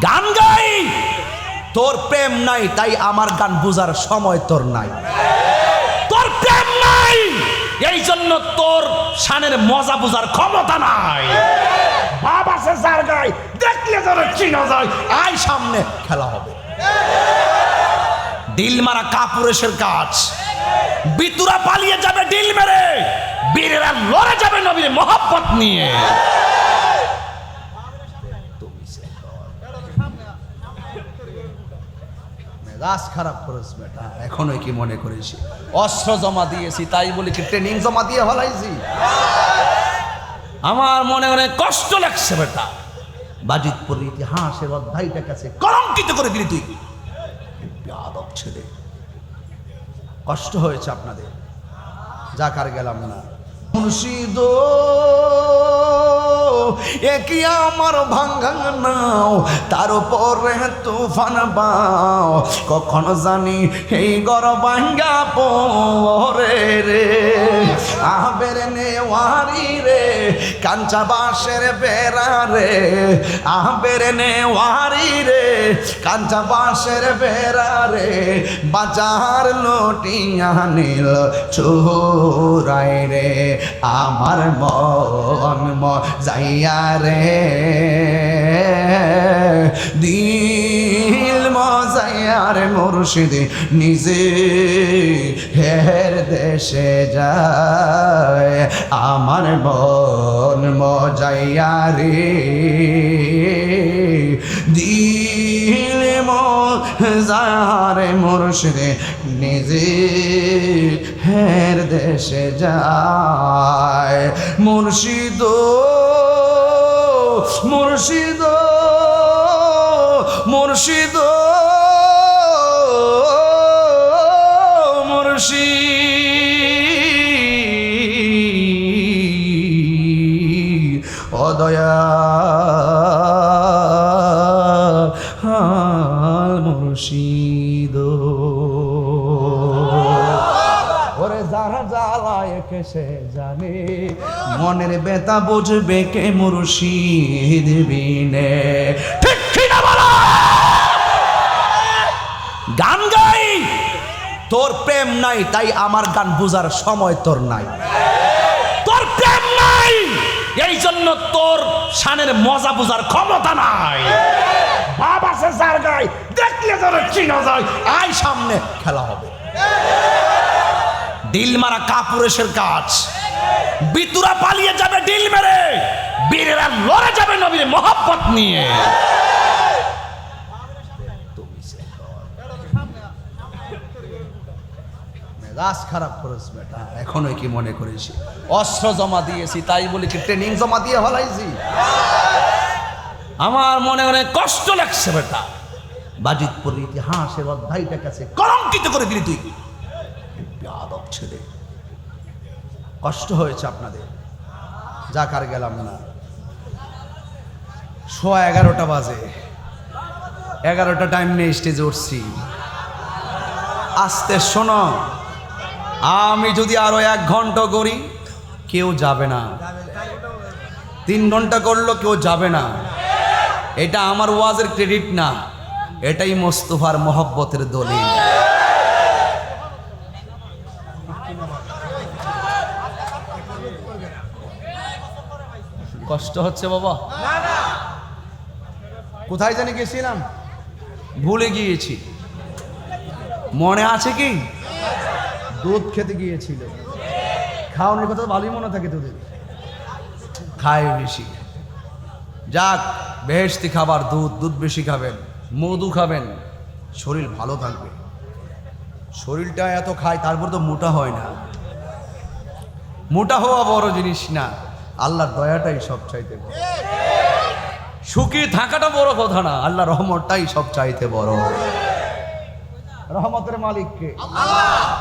গান গাই, তোর প্রেম নাই তাই আমার গান বুঝার সময় তোর নাই। তোর প্রেম নাই এই জন্য তোর শানের মজা বুঝার ক্ষমতা নাই। বাবা সে যার গায় দেখলে তোর চিনা যায়, আয় সামনে খেলা হবে। ডিল মারা কাপুরেশের কাজ, বিতুরা পালিয়ে যাবে ডিল মেরে, বীরেরা লড়ে যাবে নবীর মহব্বত নিয়ে। রাস খারাপ করিস বেটা, এখনো কি মনে করিস অস্ত্র জমা দিয়েছি তাই বলি কি ট্রেনিং জমা দিয়ে হলাইছি? আমার মনে অনেক কষ্ট লাগছে বেটা। বাজিতপুরের ইতিহাসের অধ্যায়টা কাছে কলঙ্কিত করে দিলি তুই, বেয়াদব ছেলে। কষ্ট হয়েছে আপনাদের, যাক আর গেলাম না। মুর্শিদ একই আমার ভাঙা নাও, তার উপরে তুফান বাও, কখন জানি এই গর ভাঙ্গা পরে রে। আবের নেওয়ারি রে কাঞ্চা বাঁশের বেড়া রে, আবের নেওয়ারি রে কাঞ্চা বাঁশের বেড়া রে, বাজার লটিয়া নীল চোরাই রে, আমার মন মজাইয়া রে, দিল মজাইয়া রে মুর্শিদ নিজে হের দেশে যায়, আমার মন মজাইয়া রে, দিল মজাইয়া রে মুর্শিদ নিজে হের দেশে যায়। মুর্শিদ মুর্শিদ মুর্শিদ মুর্শিদ ও দয়াল মুর্শিদ, ওরে যারা জ্বালায় সে জানে, মনের বেতা বুঝবে কে মুর্শিদ বিনে। ঠিক কিনা বলো? গান গাই, তোর প্রেম নাই তাই আমার গান বুঝার সময় তোর নাই। তোর প্রেম নাই এই জন্য তোর শানের মজা বুঝার ক্ষমতা নাই। বাবা সে যার গায় দেখলে তোর চিনা যায়, আয় সামনে খেলা হবে। ডিল মারা কাপুরেশের কাজ, বিতুরা পালিয়ে যাবে ডিল মেরে, বীরেরা লড়ে যাবে নবীর মহব্বত নিয়ে। রাস খারাপ করিস বেটা, এখনো কি মনে করিস অস্ত্র জমা দিয়েছি তাই বলি কি ট্রেনিং জমা দিয়ে হলাইছি? আমার মনে অনেক কষ্ট লাগছে বেটা। বাজিতপুরের ইতিহাসের অধ্যায়টা কাছে কলঙ্কিত করে দিলি তুই, বেয়াদব ছেলে। কষ্ট হয়েছে আপনাদের, যাক আর গেলাম না। 11:15 বাজে, 11টা টাইম নিয়ে স্টেজে উঠছি। আস্তে শোনো, আমি যদি আরো 1 ঘন্টা করি কেউ যাবে না, 3 ঘন্টা করলো কেউ যাবে না। এটা আমার ওয়াজের ক্রেডিট না, এটাই মোস্তফার মহব্বতের দলিল। কষ্ট হচ্ছে বাবা? কোথায় জানি গেছিলাম, ভুলে গিয়েছি। মনে আছে কি? দুধ খেতে গিয়েছিল। খাওয়ানোর কথা ভালোই মনে থাকে তোদের, খায় বেশি। যাক, বেহেশতি খাবার দুধ, দুধ বেশি খাবেন, মধু খাবেন, শরীর ভালো থাকবে। শরীরটা এত খায় তারপর তো মোটা হয় না। মোটা হওয়া বড় জিনিস না, আল্লাহর দয়াটাই সব চাইতে বড়। সুখী থাকাটা বড় কথা না, আল্লাহ রহমতটাই সব চাইতে বড়। রহমতের মালিক কে? আল্লাহ।